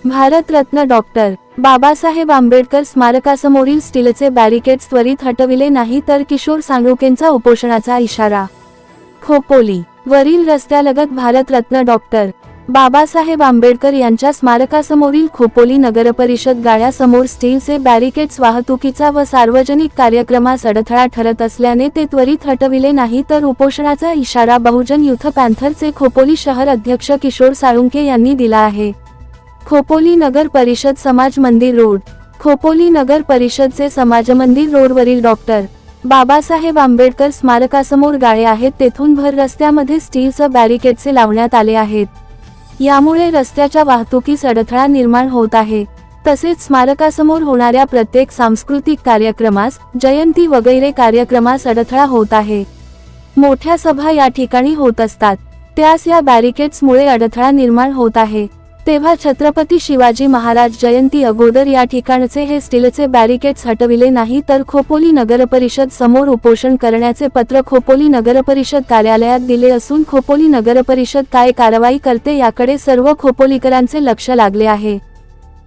Bharat Ratna doctor Babasaheb Ambedkar स्मारकासमोरील स्टीलचे barricades त्वरित हटविले नाही तर किशोर सांगोकेंचा उपोषणाचा इशारा. खोपोली वरील रस्त्यालगत भारतरत्न डॉक्टर बाबासाहेब आंबेडकर यांच्या स्मारकासमोरील खोपोली नगरपरिषद गाळ्यासमोर स्टीलचे बॅरिकेड्स वाहतुकीचा व सार्वजनिक कार्यक्रमास अडथळा ठरत असल्याने ते त्वरित हटविले नाही तर उपोषणाचा इशारा बहुजन युथ पॅन्थरचे खोपोली शहर अध्यक्ष किशोर साळुंके यांनी दिला आहे. खोपोली नगर परिषद समाज मंदिर रोड खोपोली नगर परिषदचे समाज मंदिर रोडवरील डॉक्टर बाबासाहेब आंबेडकर स्मारकासमोर गाळे आहेत तेथून भर रस्त्यामध्ये स्टीलचे बॅरिकेड्स लावण्यात आले आहेत. यामुळे रस्त्याच्या वाहतुकीस अडथळा निर्माण होत आहे. तसेच स्मारकासमोर होणाऱ्या प्रत्येक सांस्कृतिक कार्यक्रमास, जयंती वगैरे कार्यक्रमास अडथळा होत आहे. मोठ्या सभा या ठिकाणी होत असतात, त्यास या बॅरिकेड्समुळे अडथळा निर्माण होत आहे. तेव्हा छत्रपती शिवाजी महाराज जयंती अगोदर या ठिकाणचे हे स्टीलचे बॅरिकेड्स हटविले नाही तर खोपोली नगरपरिषद समोर उपोषण करण्याचे पत्र खोपोली नगरपरिषद कार्यालयात दिले असून खोपोली नगरपरिषद काय कारवाई करते याकडे सर्व खोपोलीकरांचे लक्ष लागले आहे.